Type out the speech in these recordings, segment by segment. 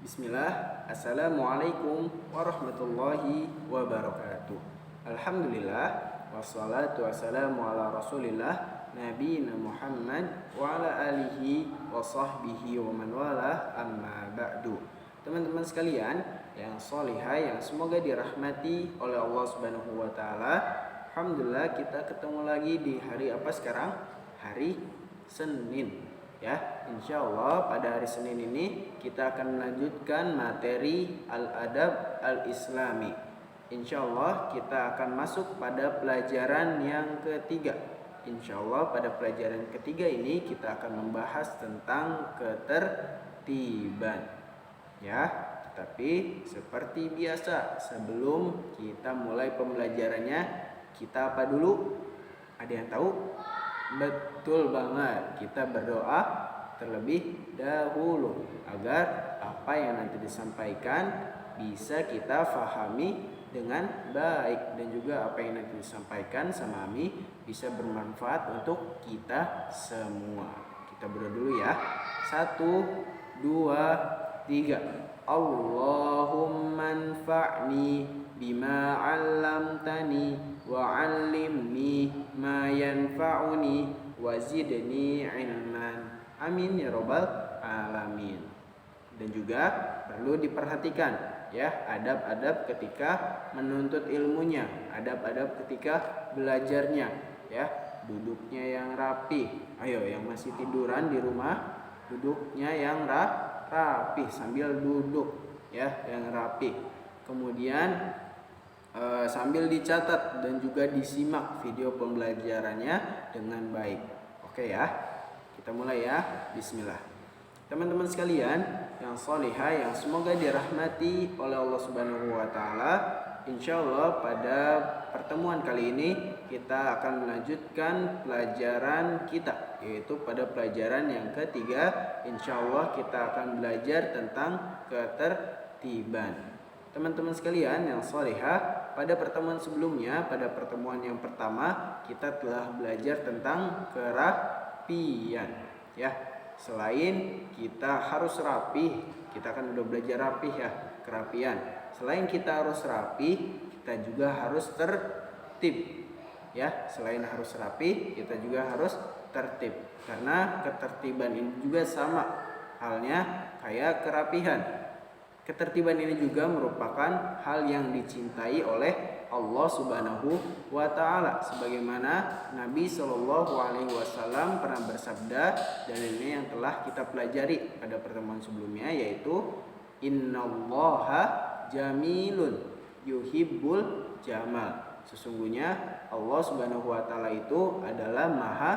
Bismillah, Assalamualaikum warahmatullahi wabarakatuh. Alhamdulillah, wassalatu wassalamu ala rasulillah Nabiyina Muhammad wa ala alihi wa sahbihi wa man wala amma ba'du. Teman-teman sekalian yang solihah yang semoga dirahmati oleh Allah Subhanahu wa taala. Alhamdulillah kita ketemu lagi di hari apa sekarang? Hari Senin. Ya, insya Allah pada hari Senin ini kita akan melanjutkan materi Al-Adab Al-Islami. Insya Allah kita akan masuk pada pelajaran yang ketiga. Insya Allah pada pelajaran ketiga ini kita akan membahas tentang ketertiban. Ya, tapi seperti biasa sebelum kita mulai pembelajarannya, kita apa dulu? Ada yang tahu? Betul banget, kita berdoa terlebih dahulu agar apa yang nanti disampaikan bisa kita fahami dengan baik, dan juga apa yang nanti disampaikan sama Ami bisa bermanfaat untuk kita semua. Kita berdoa dulu ya. 1, 2, 3. Allahumma anfa'ni bima 'allamtani wa 'allimni ma yanfa'uni wa zidni 'ilman. Amin ya rabbal alamin. Dan juga perlu diperhatikan ya adab-adab ketika menuntut ilmunya, adab-adab ketika belajarnya ya. Duduknya yang rapi. Ayo yang masih tiduran di rumah, duduknya yang rapi sambil duduk ya, yang rapi. Kemudian sambil dicatat dan juga disimak video pembelajarannya dengan baik. Oke ya, kita mulai ya. Bismillah. Teman-teman sekalian yang solihah yang semoga dirahmati oleh Allah Subhanahu wa taala, insya Allah pada pertemuan kali ini kita akan melanjutkan pelajaran kita, yaitu pada pelajaran yang ketiga. Insya Allah kita akan belajar tentang ketertiban. Teman-teman sekalian yang solihah, pada pertemuan sebelumnya, pada pertemuan yang pertama kita telah belajar tentang kerapian ya. Selain kita harus rapi, kita kan udah belajar rapih ya, kerapian. Selain kita harus rapi, kita juga harus tertib ya. Selain harus rapi, kita juga harus tertib, karena ketertiban ini juga sama halnya kayak kerapihan. Ketertiban ini juga merupakan hal yang dicintai oleh Allah Subhanahu wa taala, sebagaimana Nabi Shallallahu alaihi wasallam pernah bersabda, dan ini yang telah kita pelajari pada pertemuan sebelumnya, yaitu innallaha jamilun yuhibbul jamal. Sesungguhnya Allah Subhanahu wa taala itu adalah maha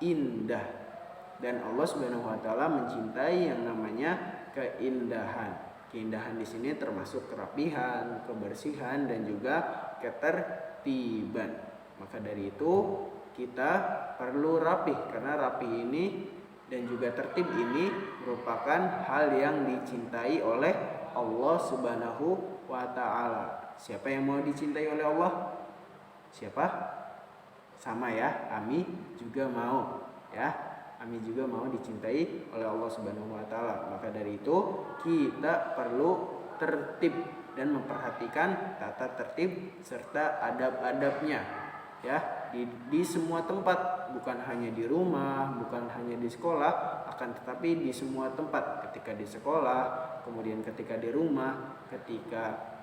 indah, dan Allah Subhanahu wa taala mencintai yang namanya keindahan. Keindahan di sini termasuk kerapihan, kebersihan, dan juga ketertiban. Maka dari itu kita perlu rapih, karena rapih ini dan juga tertib ini merupakan hal yang dicintai oleh Allah Subhanahu wa taala. Siapa yang mau dicintai oleh Allah? Siapa? Sama ya, Ami juga mau ya. Ami juga mau dicintai oleh Allah Subhanahu wa taala. Maka dari itu kita perlu tertib dan memperhatikan tata tertib serta adab-adabnya ya, di semua tempat, bukan hanya di rumah, bukan hanya di sekolah, akan tetapi di semua tempat. Ketika di sekolah, kemudian ketika di rumah, ketika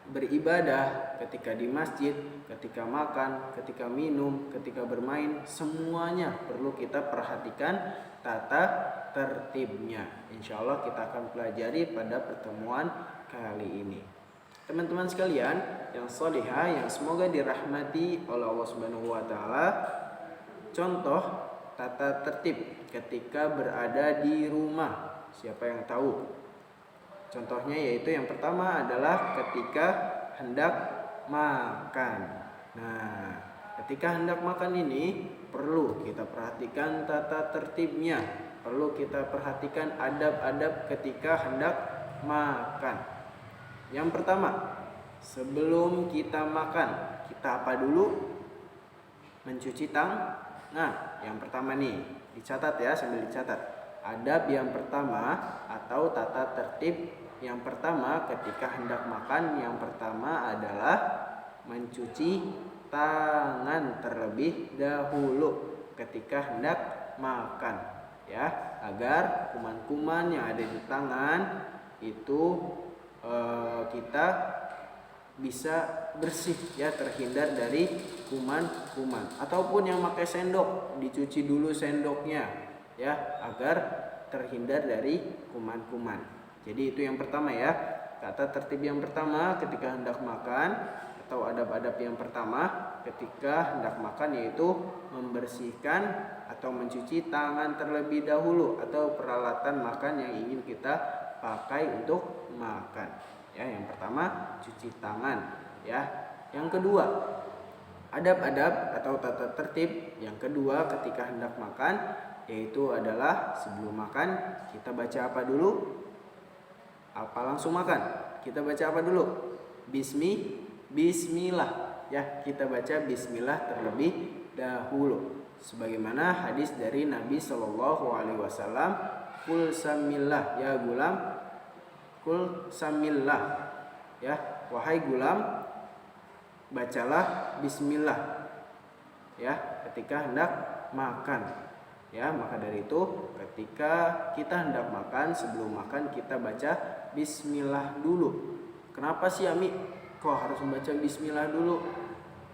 beribadah, ketika di masjid, ketika makan, ketika minum, ketika bermain, semuanya perlu kita perhatikan tata tertibnya. Insya Allah kita akan pelajari pada pertemuan kali ini. Teman-teman sekalian yang solihah yang semoga dirahmati oleh Allah Subhanahu wa taala, contoh tata tertib ketika berada di rumah, siapa yang tahu? Contohnya yaitu yang pertama adalah ketika hendak makan. Nah, ketika hendak makan ini perlu kita perhatikan tata tertibnya, perlu kita perhatikan adab-adab ketika hendak makan. Yang pertama, sebelum kita makan, kita apa dulu? Mencuci tangan. Nah, yang pertama nih, dicatat ya, sambil dicatat. adab yang pertama atau tata tertib yang pertama ketika hendak makan, yang pertama adalah mencuci tangan terlebih dahulu ketika hendak makan, ya, agar kuman-kuman yang ada di tangan itu kita bisa bersih, ya, terhindar dari kuman-kuman. Ataupun yang pakai sendok, dicuci dulu sendoknya, ya, agar terhindar dari kuman-kuman. Jadi itu yang pertama, ya, kata tertib yang pertama ketika hendak makan atau adab-adab yang pertama ketika hendak makan, yaitu membersihkan atau mencuci tangan terlebih dahulu atau peralatan makan yang ingin kita pakai untuk makan. Ya, yang pertama cuci tangan, ya. Yang kedua, adab-adab atau tata tertib yang kedua ketika hendak makan, yaitu adalah sebelum makan kita baca apa dulu? Apa langsung makan? Kita baca apa dulu? Bismillah, ya, kita baca bismillah terlebih dahulu. Sebagaimana hadis dari Nabi Shallallahu Alaihi Wasallam, kul samillah ya gulam, kul samillah, ya, wahai gulam, bacalah bismillah, ya, ketika hendak makan. Ya, maka dari itu ketika kita hendak makan, sebelum makan kita baca bismillah dulu. Kenapa sih, Ami, kok harus membaca bismillah dulu?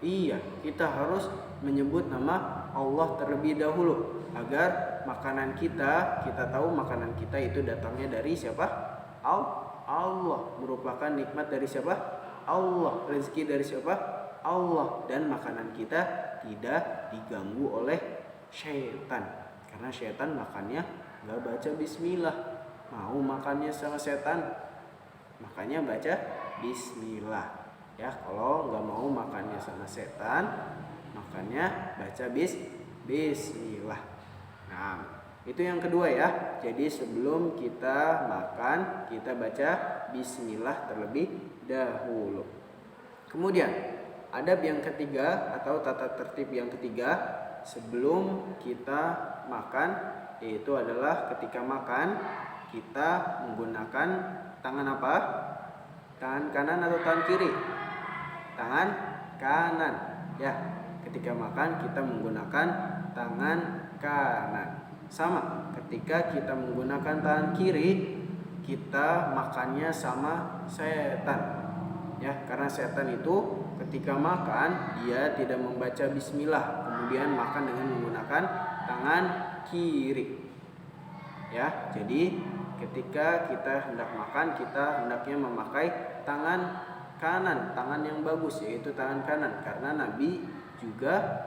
Iya, kita harus menyebut nama Allah terlebih dahulu agar makanan kita tahu makanan kita itu datangnya dari siapa? Allah. Merupakan nikmat dari siapa? Allah. Rezeki dari siapa? Allah. Dan makanan kita tidak diganggu oleh syaitan. Karena syaitan makannya gak baca bismillah. Mau makannya sama setan, makanya baca bismillah. Ya, kalau gak mau makannya sama setan, makanya baca bismillah. Nah, itu yang kedua, ya. Jadi sebelum kita makan, kita baca bismillah terlebih dahulu. Kemudian adab yang ketiga atau tata tertib yang ketiga sebelum kita makan, yaitu adalah ketika makan kita menggunakan tangan apa? Tangan kanan atau tangan kiri? Tangan kanan, ya. Ketika makan kita menggunakan tangan kanan. Sama, ketika kita menggunakan tangan kiri, kita makannya sama setan. Ya, karena setan itu ketika makan dia tidak membaca bismillah, kemudian makan dengan menggunakan tangan kiri. Ya, jadi ketika kita hendak makan, kita hendaknya memakai tangan kanan, tangan yang bagus, yaitu tangan kanan, karena Nabi juga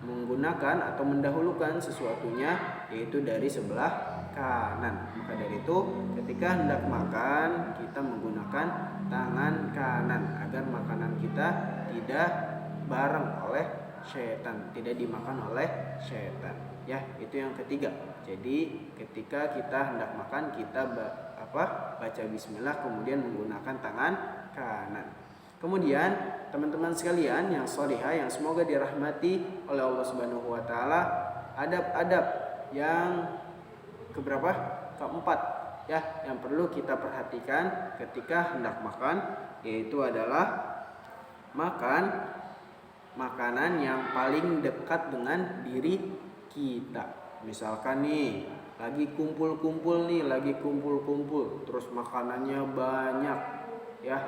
menggunakan atau mendahulukan sesuatunya yaitu dari sebelah kanan. Maka dari itu ketika hendak makan kita menggunakan tangan kanan agar makanan kita tidak bareng oleh syaitan, tidak dimakan oleh syaitan. Ya, itu yang ketiga. Jadi ketika kita hendak makan kita baca bismillah kemudian menggunakan tangan kanan. Kemudian teman-teman sekalian yang sholihah yang semoga dirahmati oleh Allah Subhanahu wa taala, adab-adab yang keberapa? Keempat, ya, yang perlu kita perhatikan ketika hendak makan, yaitu adalah makan makanan yang paling dekat dengan diri kita. Misalkan nih, lagi kumpul-kumpul, terus makanannya banyak, ya.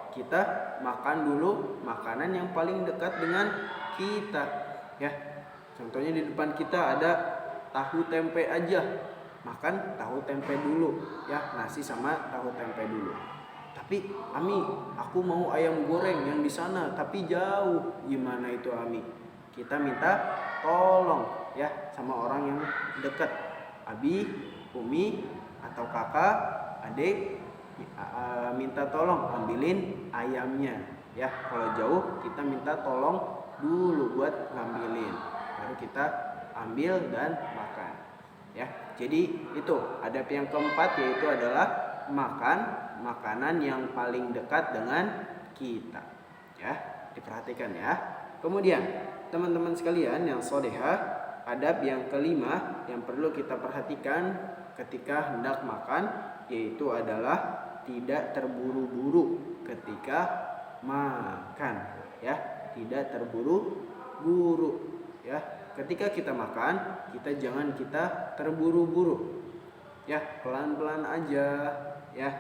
Kita makan dulu makanan yang paling dekat dengan kita, ya. Contohnya di depan kita ada tahu tempe aja, makan tahu tempe dulu, ya, nasi sama tahu tempe dulu. Tapi Ami, aku mau ayam goreng yang di sana tapi jauh. Gimana itu, Ami? Kita minta tolong, ya, sama orang yang dekat, abi, umi, atau kakak, adik, minta tolong ambilin ayamnya, ya. Kalau jauh kita minta tolong dulu buat ngambilin, baru kita ambil dan makan, ya. Jadi itu adab yang keempat, yaitu adalah makan makanan yang paling dekat dengan kita, ya. Diperhatikan, ya. Kemudian teman-teman sekalian yang sholihah, adab yang kelima yang perlu kita perhatikan ketika hendak makan, yaitu adalah tidak terburu-buru ketika makan, ya. Tidak terburu-buru, ya. Ketika kita makan, jangan kita terburu-buru, ya. Pelan-pelan aja, ya.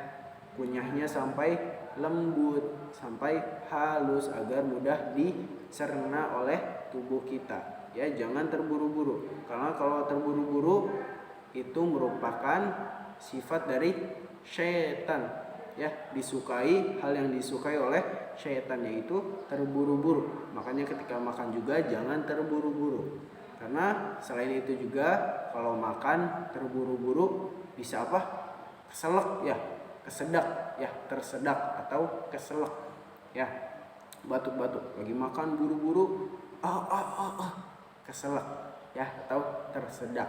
Kunyahnya sampai lembut, sampai halus agar mudah dicerna oleh tubuh kita, ya. Jangan terburu-buru, karena kalau terburu-buru itu merupakan sifat dari syaitan, ya. Hal yang disukai oleh syaitan, yaitu terburu-buru. Makanya ketika makan juga jangan terburu-buru, karena selain itu juga kalau makan terburu-buru bisa apa? Keselak, ya. Kesedak, ya. Tersedak atau keselak, ya. Batuk-batuk lagi makan buru-buru, keselak, ya, atau tersedak.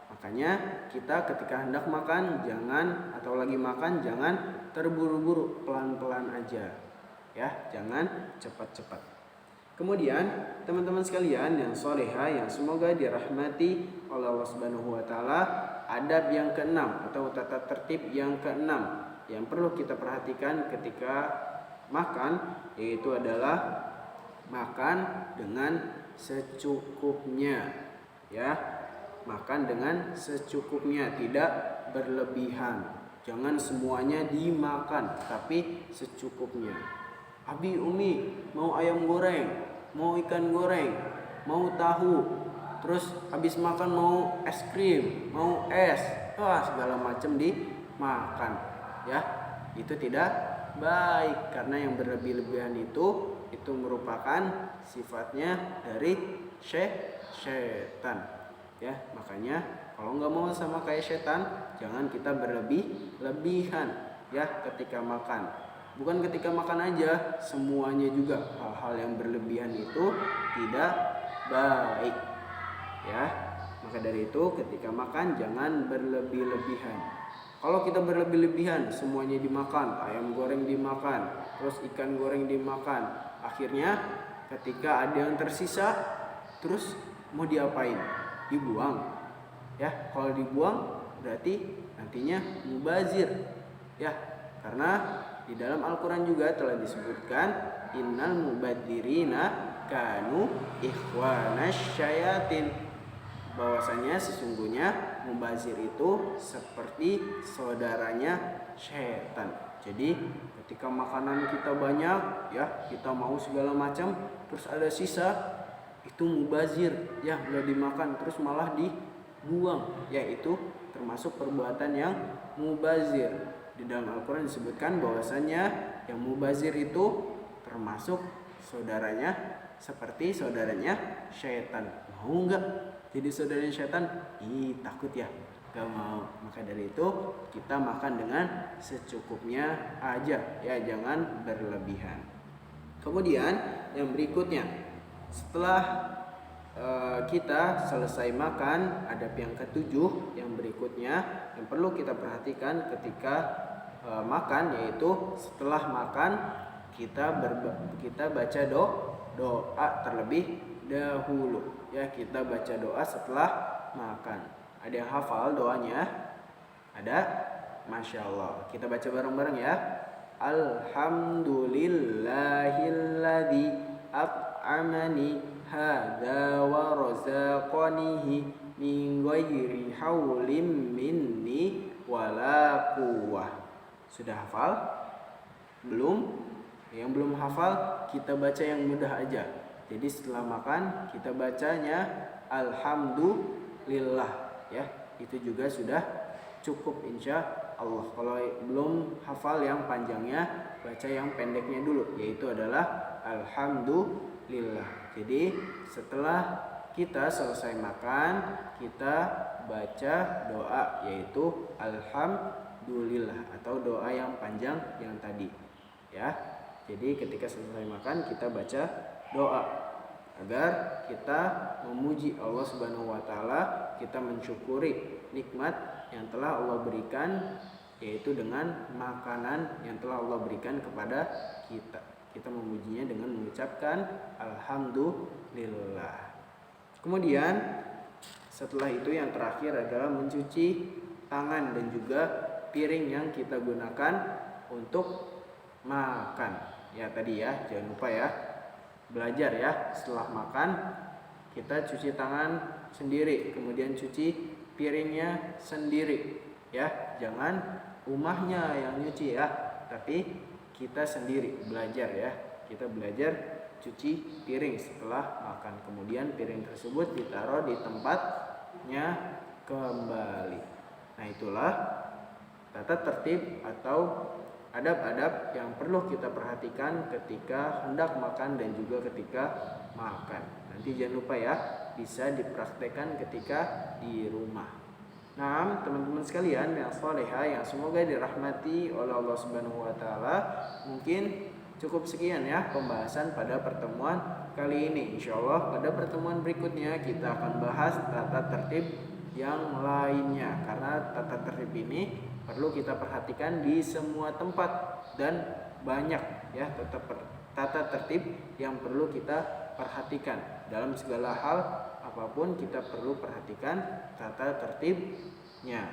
Makanya kita ketika hendak makan jangan terburu-buru, pelan-pelan aja, ya, jangan cepat-cepat. Kemudian teman-teman sekalian yang soleha yang semoga dirahmati oleh Allah Subhanahu wa taala, adab yang keenam atau tata tertib yang keenam yang perlu kita perhatikan ketika makan, yaitu adalah makan dengan secukupnya, ya. Makan dengan secukupnya, tidak berlebihan. Jangan semuanya dimakan, tapi secukupnya. Abi, Umi, mau ayam goreng, mau ikan goreng, mau tahu, terus habis makan mau es krim, mau es, segala macam dimakan, ya. Itu tidak baik, karena yang berlebih-lebihan itu merupakan sifatnya dari syaitan, ya. Makanya kalau nggak mau sama kayak setan, jangan kita berlebihan, ya, ketika makan. Bukan ketika makan aja, semuanya juga. Hal-hal yang berlebihan itu tidak baik, ya. Maka dari itu ketika makan jangan berlebih-lebihan. Kalau kita berlebih-lebihan, semuanya dimakan, ayam goreng dimakan, terus ikan goreng dimakan, akhirnya ketika ada yang tersisa, terus mau diapain? Dibuang, ya. Kalau dibuang berarti nantinya mubazir, ya. Karena di dalam Al-Quran juga telah disebutkan innal mubadzirina kanu ikhwanasy syayatin, bahwasanya sesungguhnya mubazir itu seperti saudaranya syaitan. Jadi ketika makanan kita banyak, ya, kita mau segala macam, terus ada sisa, itu mubazir, ya, udah dimakan terus malah dibuang, yaitu termasuk perbuatan yang mubazir. Di dalam Al-Quran disebutkan bahwasannya yang mubazir itu termasuk seperti saudaranya syaitan. Mau nggak jadi saudaranya syaitan? Takut, ya, gak mau. Maka dari itu kita makan dengan secukupnya aja, ya, jangan berlebihan. Kemudian yang berikutnya, setelah kita selesai makan, adab yang ketujuh yang berikutnya yang perlu kita perhatikan ketika makan, yaitu setelah makan kita baca doa terlebih dahulu, ya. Kita baca doa setelah makan. Ada yang hafal doanya? Ada? Masya Allah. Kita baca bareng-bareng, ya. Alhamdulillahilladzi at'amani hadza wa razaqanihi min ghairi haulin minni wala quwwah. Sudah hafal? Belum? Yang belum hafal, kita baca yang mudah aja. Jadi setelah makan kita bacanya alhamdulillah, ya. Itu juga sudah cukup insya Allah. Kalau belum hafal yang panjangnya, baca yang pendeknya dulu, yaitu adalah alhamdulillah. Jadi setelah kita selesai makan, kita baca doa, yaitu alhamdulillah, atau doa yang panjang yang tadi, ya. Jadi ketika selesai makan kita baca doa agar kita memuji Allah Subhanahu wa taala, kita mensyukuri nikmat yang telah Allah berikan, yaitu dengan makanan yang telah Allah berikan kepada kita. Kita memujinya dengan mengucapkan alhamdulillah. Kemudian Setelah itu yang terakhir adalah mencuci tangan dan juga piring yang kita gunakan untuk makan. Ya tadi ya, jangan lupa ya. Belajar ya, setelah makan kita cuci tangan sendiri, kemudian cuci piringnya sendiri ya. Jangan rumahnya yang nyuci ya, tapi kita sendiri belajar ya. Kita belajar cuci piring setelah makan. Kemudian piring tersebut ditaruh di tempatnya kembali. Nah, itulah tata tertib atau adab-adab yang perlu kita perhatikan ketika hendak makan dan juga ketika makan. Nanti jangan lupa ya, bisa dipraktekkan ketika di rumah. Nah, teman-teman sekalian yang soleha yang semoga dirahmati oleh Allah Subhanahu wa taala, mungkin cukup sekian ya pembahasan pada pertemuan kali ini. Insya Allah pada pertemuan berikutnya kita akan bahas tata tertib yang lainnya, karena tata tertib ini perlu kita perhatikan di semua tempat dan banyak ya tata tertib yang perlu kita perhatikan dalam segala hal apapun. Kita perlu perhatikan tata tertibnya.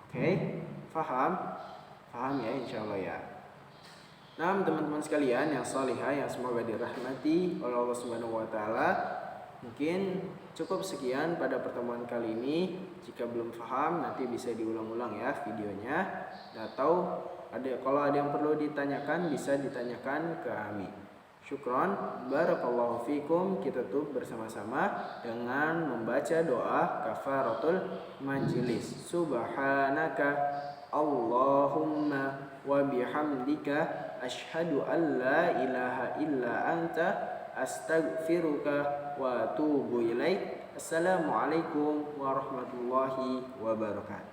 Oke, paham ya insya Allah ya. Nah, teman-teman sekalian yang salihah yang semoga dirahmati oleh Allah Subhanahu wa taala, mungkin cukup sekian pada pertemuan kali ini. Jika belum paham nanti bisa diulang-ulang ya videonya, atau kalau ada yang perlu ditanyakan bisa ditanyakan ke kami. Syukron, barakallahu fikum. Kita tutup bersama-sama dengan membaca doa kafaratul majlis. Subhanaka Allahumma wa bihamdika asyhadu an la ilaha illa anta astaghfiruka wa atubu ilaik. Assalamualaikum warahmatullahi wabarakatuh.